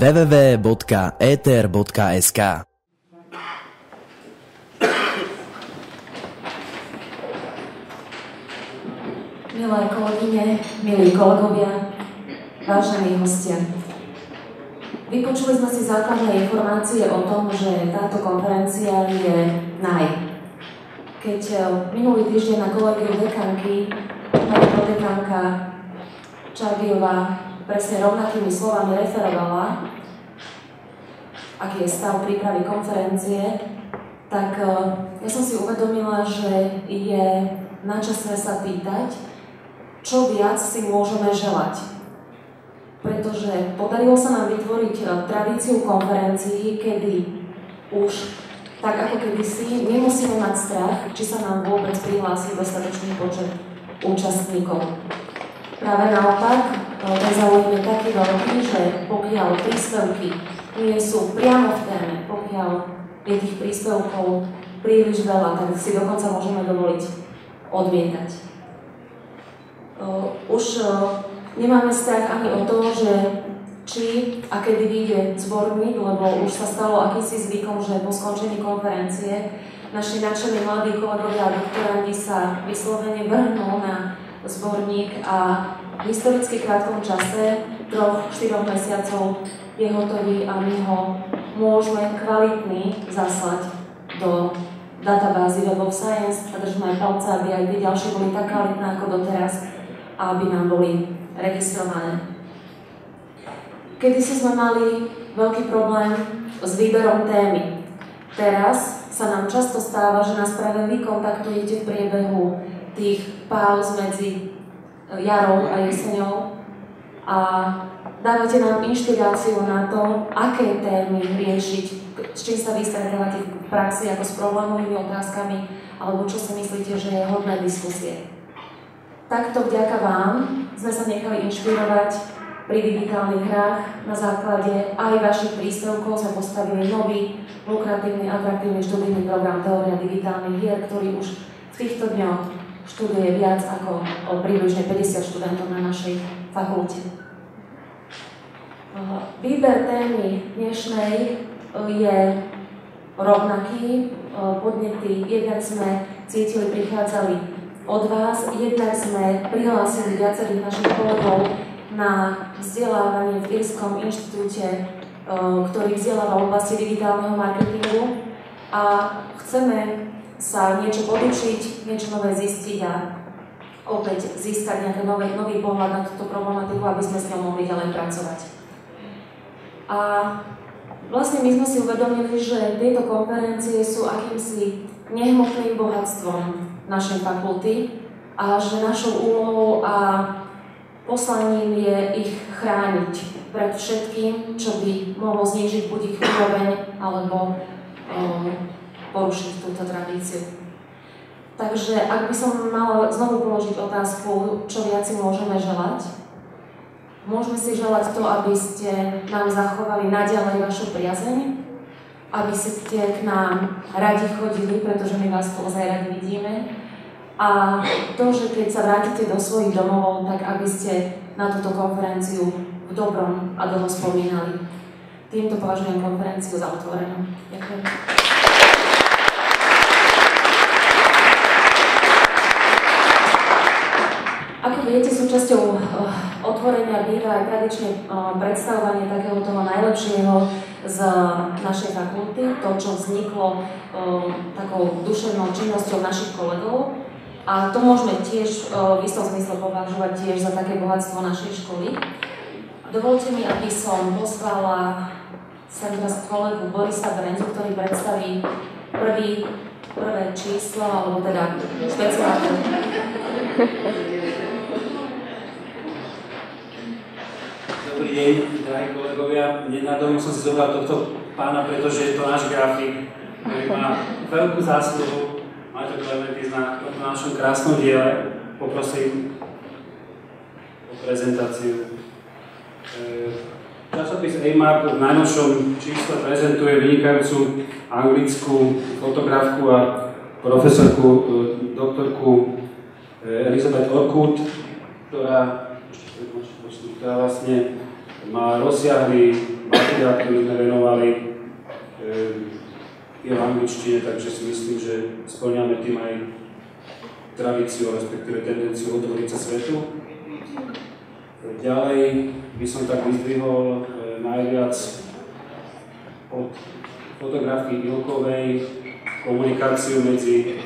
www.ether.sk. Milé kolegyne, milí kolegovia, vážení hostia. Vypočuli sme si základné informácie o tom, že táto konferencia je Keď minulý týždeň na kolegiu dekanky pani prodekanka Čardiová presne rovnakými slovami referovala, aký je stav prípravy konferencie, tak ja som si uvedomila, že je na čase sa pýtať, čo viac si môžeme želať. Pretože podarilo sa nám vytvoriť tradíciu konferencií, kedy už tak ako kedysi nemusíme mať strach, či sa nám vôbec prihlási dostatočný počet účastníkov. Práve naopak, ten záujem je taký veľký, že pokiaľ príspevky nie sú priamo v téme, pokiaľ je tých príspevkov príliš veľa, tak si dokonca môžeme dovoliť odmietať. Už nemáme strach ani o to, že či a kedy vyjde zborník, lebo už sa stalo akýsi zvykom, že po skončení konferencie naši nadšení mladí kolegovia a doktorandi sa vyslovene vrhnú na zborník a v historicky krátkom čase 3-4 mesiacov je hotový a my ho môžeme kvalitný zaslať do databázy Web of Science a držíme palce, aby aj tie ďalšie boli tak kvalitné ako doteraz a aby nám boli registrované. Kedysi sme mali veľký problém s výberom témy. Teraz sa nám často stáva, že nás práve vy kontaktujete v priebehu tých páuz medzi jarou a jeseňou a dávate nám inšpiráciu na to, aké témy riešiť, s čím sa vy stretávate v praxi, ako s problémovými otázkami, alebo čo si myslíte, že je hodné diskusie. Takto vďaka vám sme sa nechali inšpirovať pri digitálnych hrách. Na základe aj vašich príspevkov sme postavili nový, lukratívny, atraktívny študijný program Teória digitálnych hier, ktorý už v týchto dňoch študuje viac ako približne 50 študentov na našej fakulte. Výber témy dnešnej je rovnaký. Podnety jednak sme cítili, prichádzali od vás, jednak sme prihlásili viacerých našich kolegov na vzdelávanie v Írskom inštitúte, ktorý vzdeláva v oblasti digitálneho marketingu a chceme sa niečo podučiť, niečo nové zistiť a opäť získať nejaký nový pohľad na túto problematiku, aby sme s ňou mohli ďalej pracovať. A vlastne my sme si uvedomili, že tieto konferencie sú akýmsi nehmotným bohatstvom našej fakulty a že našou úlohou a poslaním je ich chrániť pred všetkým, čo by mohlo znížiť buď ich úroveň, alebo porušiť túto tradíciu. Takže ak by som mala znovu položiť otázku, čo viac si môžeme želať, môžeme si želať to, aby ste nám zachovali naďalej vašu priazeň, aby ste k nám radi chodili, pretože my vás tu ozaj radi vidíme, a to, že keď sa vrátite do svojich domovov, tak aby ste na túto konferenciu v dobrom a dlho spomínali. Týmto považujem konferenciu za otvorenú. Ďakujem. Ako viete, súčasťou otvorenia býva aj tradične predstavovanie takého toho najlepšieho z našej fakulty, to, čo vzniklo takou duševnou činnosťou našich kolegov. A to môžeme tiež v istom zmysle považovať tiež za také bohatstvo našej školy. Dovolte mi, aby som pozvala sem teraz kolegu Borisa Brenzu, ktorý predstaví prvé číslo, alebo teda špeciálne. Dobrý deň, drahí kolegovia. Nenadarmo som si zobral tohto pána, pretože je to náš grafik, ktorý má veľkú zásluhu. Máte Klementis na našom krásnom diele. Poprosím o prezentáciu. Časopis A-Mark v najnovšom čísle prezentuje vynikajúcu anglickú fotografku a profesorku, doktorku Elizabeth Orkut, ktorá vlastne má rozsiahly materiál, ktorý sme venovali, je v angličtine, takže si myslím, že spĺňame tým aj tradíciu, respektíve tendenciu otvoriť sa svetu. Ďalej by som tak vyzdvihol najviac od fotografii Ilkovej komunikáciu medzi,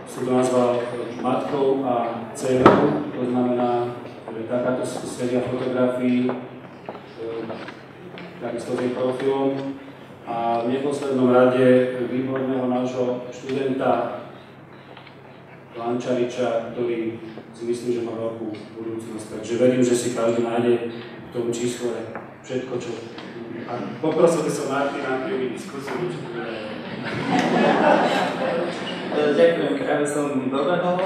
som to nazval, matkou a dcerou, to znamená, že takáto séria fotografií, takisto s jej profilom. A v neposlednom rade výborného nášho študenta Lančariča, ktorý si myslím, že má veľkú budúcnosť. Takže verím, že si každý nájde v tom čísle všetko, čo... A poprosil by som Martina, aby mi skúsil niečo povedať. Ďakujem, práve som dobehol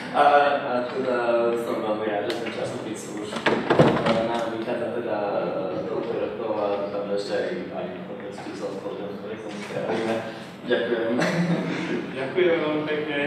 a teda som veľmi rád, že ten časopis už nám vychádza teda toľko rokov a tam ešte aj texty sa spoločnosť, ktoré som spravíme. Ďakujem. Ďakujem veľmi pekne.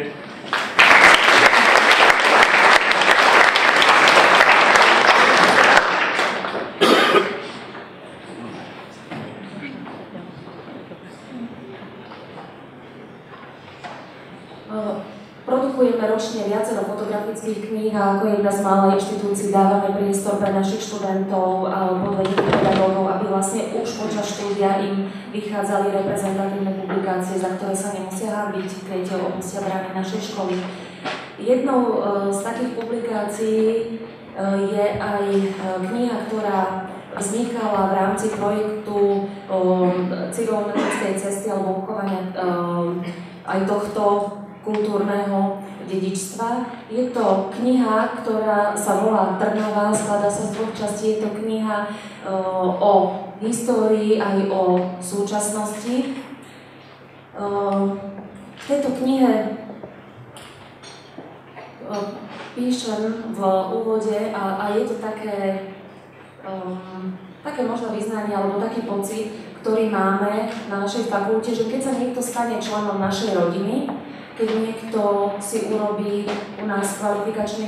Produkujeme ročne viacero fotografických kníh a ako jedna z malej inštitúcií dávame priestor pre našich študentov alebo vedených pedagógov, aby vlastne už počas štúdia im vychádzali reprezentatívne publikácie, za ktoré sa nemusia hanbiť, keď opustia brány našej školy. Jednou z takých publikácií je aj kniha, ktorá vznikala v rámci projektu civilometrickej cesty alebo uchovania aj tohto kultúrneho dedičstva. Je to kniha, ktorá sa volá Trnava, skladá sa z dvoch častí. Je to kniha o histórii aj o súčasnosti. V tejto knihe píšem v úvode a je to také možno vyznanie alebo taký pocit, ktorý máme na našej fakulte, že keď sa niekto stane členom našej rodiny, keď niekto si urobí u nás kvalifikačný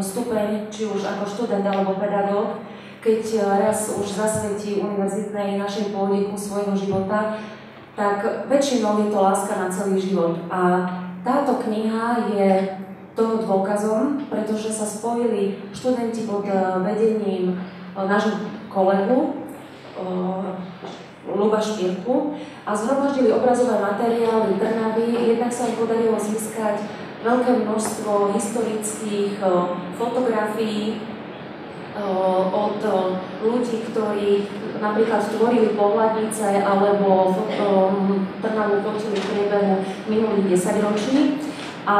stupeň, či už ako študent alebo pedagóg, keď raz už zasvetí univerzitnej našej pôde kus svojho života, tak väčšinou je to láska na celý život. A táto kniha je toho dôkazom, pretože sa spojili študenti pod vedením nášho kolegu Ľuba Špírku a zhromaždili obrazové materiály Trnavy. Jednak sa im podarilo získať veľké množstvo historických fotografií od ľudí, ktorí napríklad tvorili pohľadnice alebo Trnavu fotili v priebehu minulých 10 ročí. A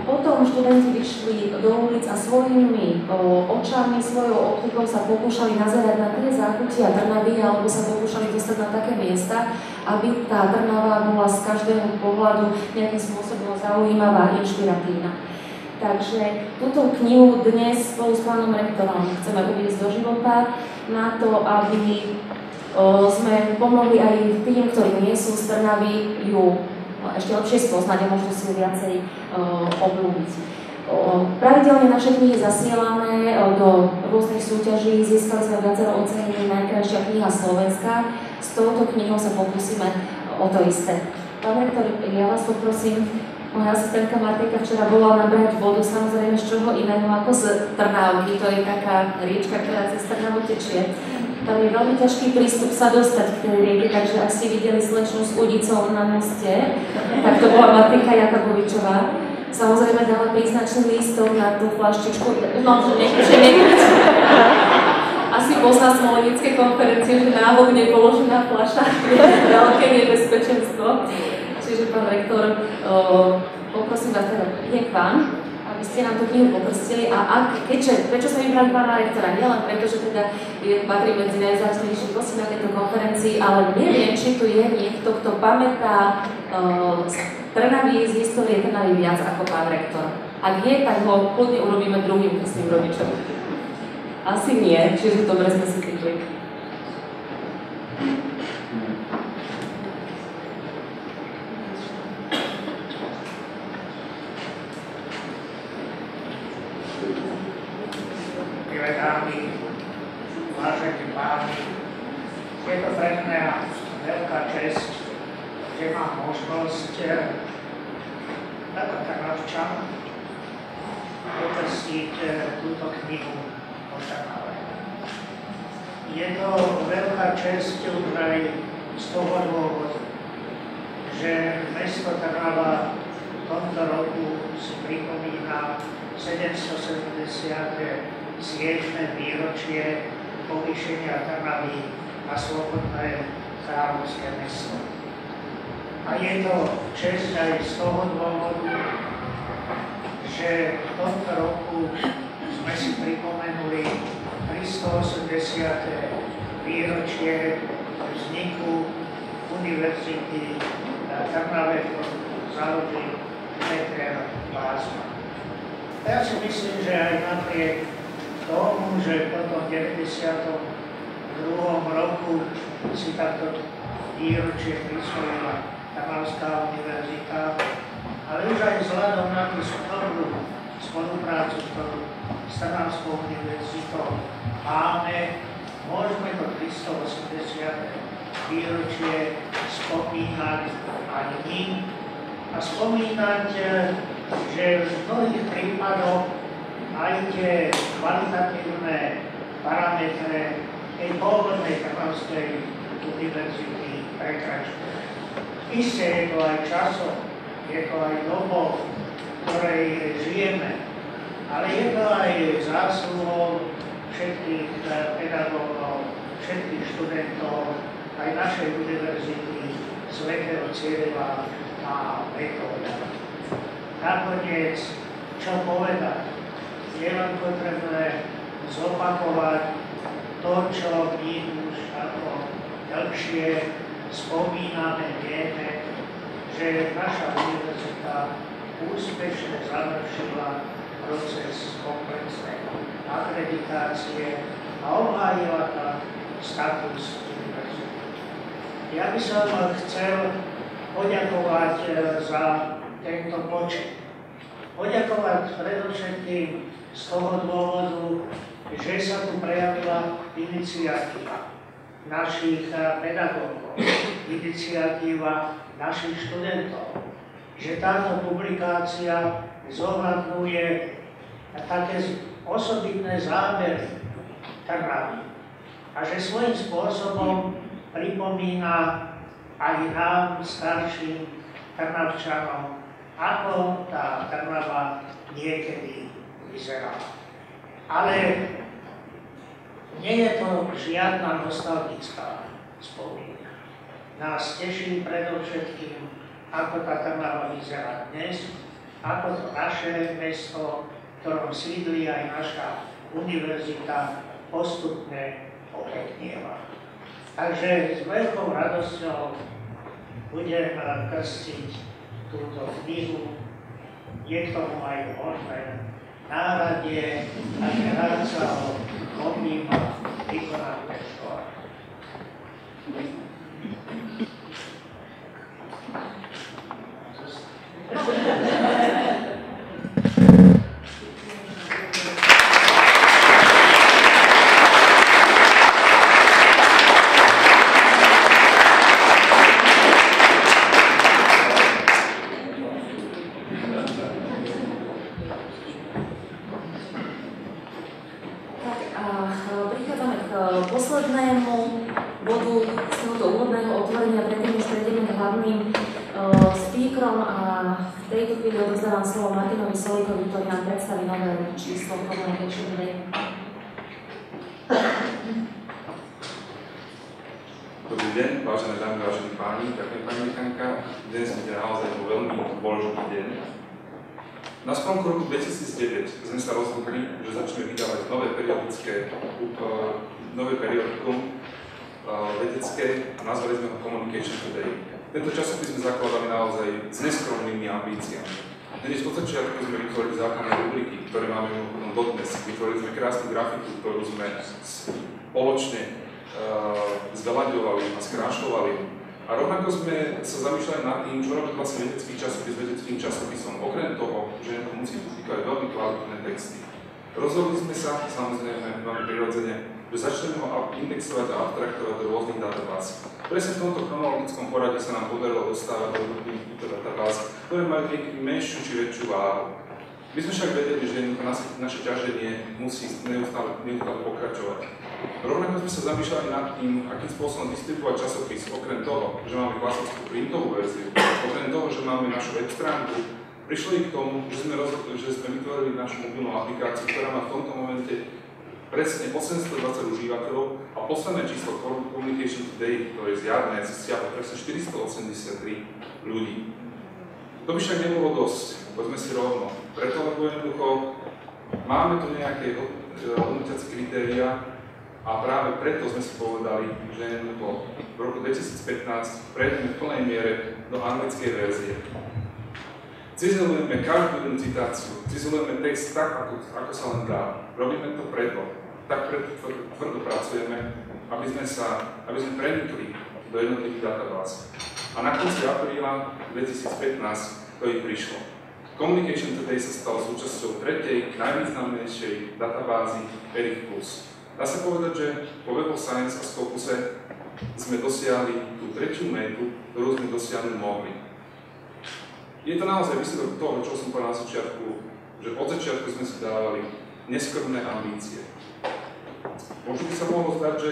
potom študenti vyšli do ulic a svojimi očami, svojou optikou sa pokúšali nazerať na tie zákutia Trnavy alebo sa pokúšali dostať na také miesta, aby tá Trnava bola z každého pohľadu nejakým spôsobom zaujímavá a inšpiratívna. Takže túto knihu dnes spolu s pánom rektorom chceme uviesť do života na to, aby sme pomohli aj tým, ktorí nie sú z Trnavy, ju ešte lepšie spoznať a možno si ju viacej obľúbiť. Pravidelne naše knihy zasielame do rôznych súťaží, získali sme viacero ocenení najkrajšia kniha Slovenska. S touto knihou sa pokúsime o to isté. Pán rektor, ja vás poprosím, moja asistentka Martika včera bola nabrať vodu, samozrejme z čoho iného ako z Trnávky, to je taká riečka, ktorá cez Trnavu tečie. Tam je veľmi ťažký prístup sa dostať k tej rieke, takže ak ste videli slečnú s udicou na moste, tak to bola Martika Jakabovičová. Samozrejme dala príznačný lístok na tú flaštičku, no nechcete. Asi pozná Smolenické konferencie, že náhodne položená fľaša je veľké nebezpečenstvo. Čiže pán rektor, poprosím vás teda, idem k vám, aby ste nám tú knihu pokrstili a prečo sa vybrali pána rektora? Nielen preto, že teda patrí medzi najvzácnejších hostí na tejto konferencii, ale neviem, či tu je niekto, kto pamätá Trnavy z histórie Trnavy viac ako pán rektor. Ak je, tak ho kľudne urobíme druhým krstným rodičom. Asi nie, čiže dobre sme si tykli. A Je to pre mňa veľká česť, že mám možnosť ako Trnavčan pokrstiť túto knihu o Trnave. Je to veľká česť už aj z toho dôvodu, že mesto Trnava v tomto roku si pripomína 770. výročie povýšenia Trnavy na slobodné kráľovské mesto. A je to česť aj z toho dôvodu, že v tomto roku sme si pripomenuli 380. výročie vzniku univerzity na Trnave, ktorú založil Peter Bázman. Ja si myslím, že aj napriek tomu, že v tom 92. roku si takto výročie prisvojila Trnavská univerzita, ale už aj vzhľadom na tú spoluprácu, ktorú s Trnavskou univerzitou máme, môžeme to 380. výročie spomínať aj my a spomínať, že v mnohých prípadoch aj tie kvalitatívne parametre tej pôvodnej Trnavskej univerzity prekračujú. Isté je to aj časom, je to aj dobou, v ktorej žijeme, ale je to aj zásluhou všetkých pedagógov, všetkých študentov, aj našej univerzity svätého Cyrila a Metóda. Nakoniec, čo povedať, je len potrebné zopakovať to, čo my už ako dlhšie spomíname, vieme, že naša univerzita úspešne završila proces komplexnej akreditácie a obhájila tam status univerzity. Ja by som chcel poďakovať za tento počet. Poďakovať predovšetkým z toho dôvodu, že sa tu prejavila iniciatíva našich pedagógov, iniciatíva našich študentov, že táto publikácia zohľadňuje také osobitné zábery Trnavy a že svojím spôsobom pripomína aj nám, starším Trnavčanom, ako tá Trnava niekedy vyzerala. Ale nie je to žiadna nostalgická spomínka. Nás teší predovšetkým, ako tá Trnava vyzerá dnes, ako to naše mesto, v ktorom sídli aj naša univerzita, postupne opeknieva. Takže s veľkou radosťou budem krstiť túto knihu. Je k tomu aj možné náradie a rád sa ho objíma vykonané školy. Poslednému bodu z tohoto úvodného otvorenia, predtým už prejdeme k hlavným speakerom a v tejto chvíli odozdávam slovo Martinovi Solíkovi, ktorý nám predstaví nové číslo Communication Day. Dobrý deň, vážené dámy, vážení páni, ďakujem pani dekanka. Dnes bude naozaj veľmi dôležitý deň. Na sklonku roku 2009 sme sa rozhodli, že začneme vydávať nové periodikum vedecké a nazvali sme ho Communication Today. Tento časopis sme zakladali naozaj s neskromnými ambíciami. Dnes od začiatku sme vytvorili základné rubriky, ktoré máme mimochodom dodnes. Vytvorili sme krásnu grafiku, ktorú sme spoločne zveľaďovali a skrášľovali. A rovnako sme sa zamýšľali nad tým, čo robí vlastne vedecký časopis vedeckým časopisom. Okrem toho, že musí publikovať veľmi kvalitné texty. Rozhodli sme sa, samozrejme, veľmi prirodzene, že začneme ho indexovať a abstraktovať do rôznych databáz. Presne v tomto chronologickom poradí sa nám podarilo dostávať do týchto databáz, ktoré majú niekedy menšiu či väčšiu váhu. My sme však vedeli, že naše ťaženie musí neustále pokračovať. Rovnako sme sa zamýšľali nad tým, akým spôsobom distribuovať časopis, okrem toho, že máme klasickú printovú verziu, okrem toho, že máme našu web stránku, prišli k tomu, že sme vytvorili našu mobilnú aplikáciu, ktorá má v tomto momente presne 820 užívateľov a posledné číslo Communication Today, ktoré je zjavné, zistia presne 483 ľudí. To by však nebolo dosť, poďme si rovno. Preto, lebo jednoducho máme tu nejaké hodnotiace kritéria a práve preto sme si povedali, že jednoducho v roku 2015 prejdeme v plnej miere do anglickej verzie. Cizelujeme každú jednu citáciu, cizelujeme text tak, ako sa len dá. Robíme to preto, tak preto tvrdo pracujeme, aby sme prenikli do jednotlivých databáz. A na konci apríla 2015 to ich prišlo. Communication Today sa stal súčasťou tretej, najvýznamnejšej databázy ERIC+. Dá sa povedať, že po Web of Science a Scopuse sme dosiahli tú tretiu metu, ktorú sme dosiahnuť mohli. Je to naozaj výsledok toho, čo som povedal na začiatku, že od začiatku sme si dávali neskromné ambície. Možno by sa mohlo zdať, že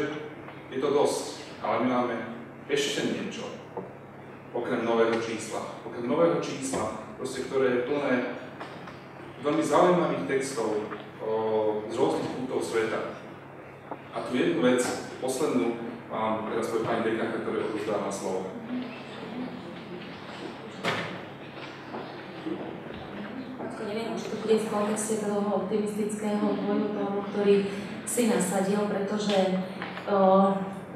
je to dosť, ale my máme ešte niečo, okrem nového čísla. Okrem nového čísla, ktoré je plné veľmi zaujímavých textov z rôznych kútov sveta. A tu jednu vec, poslednú, vám teraz povie pani dekanka, ktoré odovzdáva slovo. Neviem, či to bude v kontexte toho optimistického tvojho tónu, ktorý si nasadil, pretože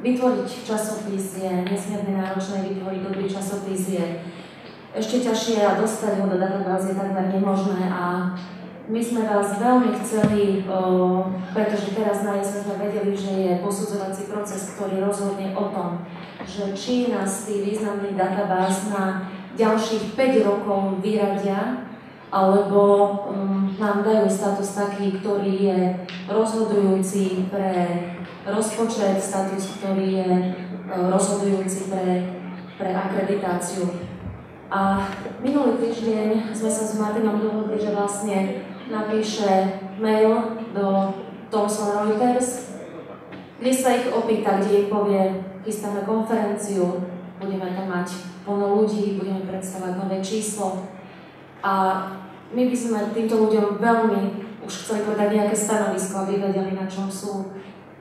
vytvoriť časopis je nesmierne náročné, vytvoriť dobrý časopis je ešte ťažšie a dostať ho do databázy je takmer nemožné a my sme vás veľmi chceli, pretože teraz na jeseň sme vedeli, že je posudzovací proces, ktorý rozhodne o tom, že či nás tí významných databáz na ďalších 5 rokov vyradia, alebo nám dajú status taký, ktorý je rozhodujúci pre rozpočet, status, ktorý je rozhodujúci pre akreditáciu. A minulý týždeň sme sa s Martinom dohodli, že vlastne napíše mail do Thomson Reuters, kde sa ich opýta, kde ich povie, chystáme konferenciu, budeme tam mať plno ľudí, budeme predstavovať nové číslo. A my by sme týmto ľuďom veľmi už chceli podať nejaké stanovisko, aby vedeli, na čom sú.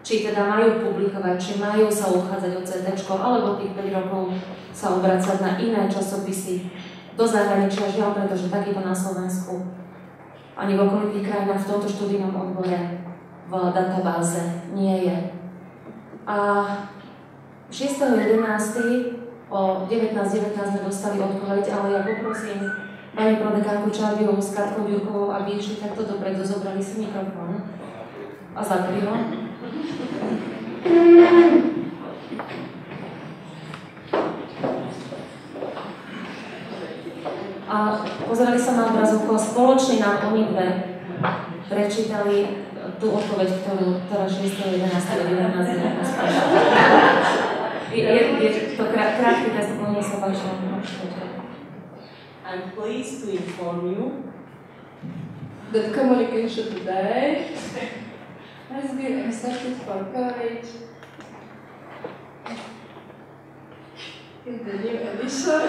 Či teda majú publikovať, či majú sa uchádzať o CT, alebo tých 5 rokov sa obracať na iné časopisy do zahraničia, žiaľ, pretože takýto na Slovensku ani v okolitých krajinách v tomto študijnom odbore v databáze nie je. A 6.11. o 19.19 sme dostali odpoveď, ale ja poprosím pani prodekánku Čarbiovú s Katkou Ďurkovou, aby išli takto dopredu, zobrali si mikrofón a zakryli ho. A pozerali sa na obrazovku a spoločne nám oni dve prečítali tú odpoveď, ktorá 6.11. Je to krátky test, nech sa páči. I'm pleased to inform you that Communication Today has been accepted for coverage in the new edition.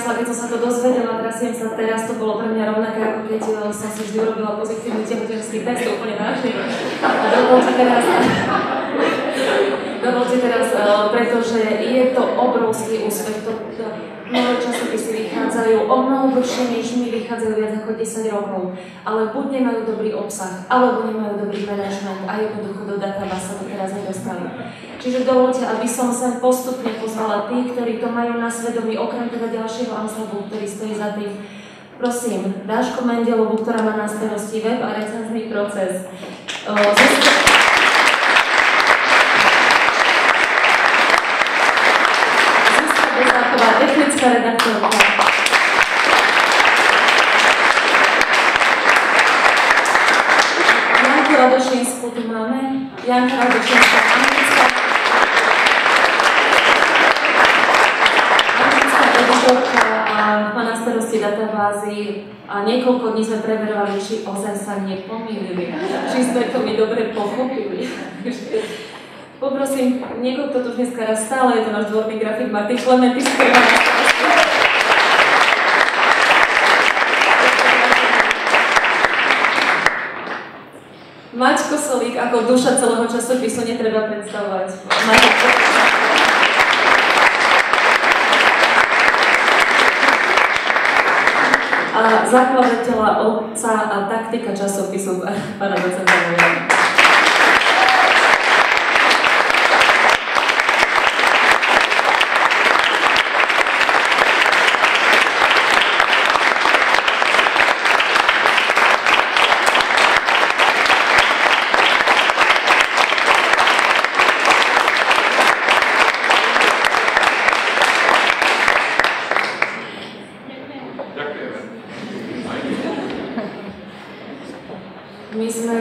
Keď som sa to dozvedela, trasiem sa teraz, to bolo pre mňa rovnaké, ako keď som si vždy urobila pozitívny tehotenský test, úplne vážne. A dovolte teraz, pretože je to obrovský úspech. Nové časopisy vychádzajú o mnoho dlhšie, než my vychádzajú viac ako 10 rokov. Ale buď nemajú dobrý obsah, alebo nemajú dobrý manažment a jednoducho do databáz sa to teraz nedostali. Čiže dovolte, aby som sem postupne pozvala tí, ktorí to majú na svedomí, okrem teda ďalšieho ansamblu, ktorý stojí za tým. Prosím, Dášku Mendelovú, ktorá má na starosti web a recenzný proces. Zuzka Bezáková, technická redaktorka. Janku Radošinskú tu máme. Janka Radošinská, anglická editorka a má na starosti databázy a niekoľko dní sme preverovali, či ozaj sa nepomýlili, či sme to my dobre pochopili. Poprosím, niekoľko to tu dneska raz stále, je to náš dvorný grafik Martin Klementy z Maťko Solík ako duša celého časopisu netreba predstavovať. A zakladateľa, otca a taktika časopisu pána docenta Vojana. My sme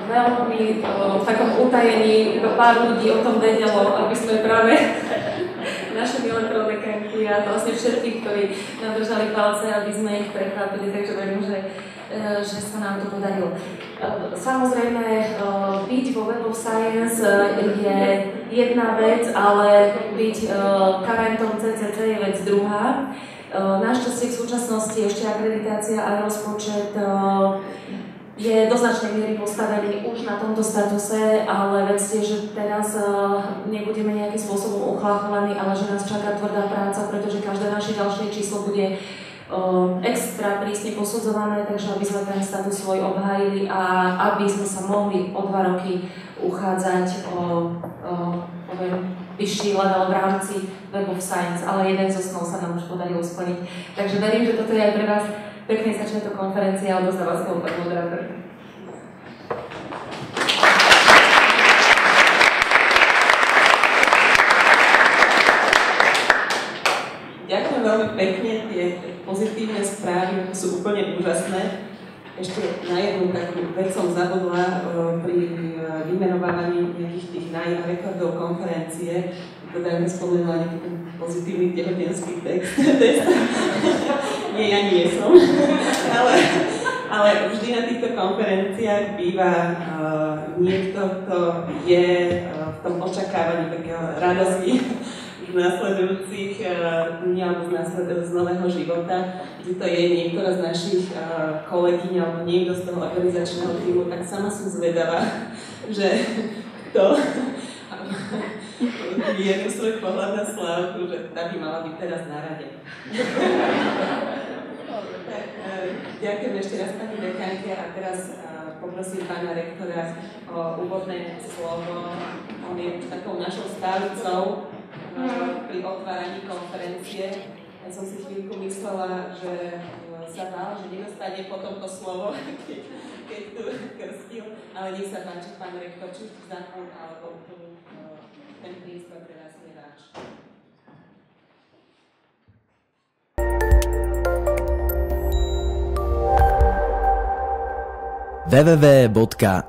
veľmi v takom utajení, iba pár ľudí o tom vedelo, aby sme práve naše milé prodekanky a vlastne všetkých, ktorí nám držali palce, aby sme ich prekvapili, takže verím, že sa nám to podarilo. Samozrejme, byť vo Web of Science je jedna vec, ale byť karentom CCC je vec druhá. Našťastie v súčasnosti ešte akreditácia a rozpočet je do značnej miery postavený už na tomto statuse, ale vedzte, že teraz nebudeme nejakým spôsobom uchláchovaní, ale že nás čaká tvrdá práca, pretože každé naše ďalšie číslo bude extra prísne posudzované, takže aby sme ten status svoj obhájili a aby sme sa mohli o 2 roky uchádzať o vyšší level v rámci Web of Science, ale jeden zo snov sa nám už podarilo splniť. Takže verím, že toto je aj pre vás pekný začiatok konferencie a odozdáva slovo pani moderátorke. Ďakujem veľmi pekne, tie pozitívne správy sú úplne úžasné. Ešte na jednu takú vec som zabudla pri vymenovávaní nejakých tých rekordov konferencie. Teda nespomenula nejaký ten pozitívny tehotenský text. Nie, ja nie som. ale vždy na týchto konferenciách býva niekto, kto je v tom očakávaní takého radosti z nasledujúcich dní alebo z nového života, kde to je niektorá z našich kolegyň alebo niekto z toho organizačného týmu, tak sama som zvedavá, že kto je svoj pohľad na Slávku, že tá by mala byť teraz na rade. Ďakujem ešte raz pani dekánke a teraz poprosím pána rektora o úvodné slovo. On je takou našou stávicou pri otváraní konferencie. Ja som si chvíľku myslela, že sa bál, že nedostane po tomto slovo, keď tu krstil, ale nech sa páči, pán rektor, či už zákon alebo ten prístup pre vás je váš. www.ether.sk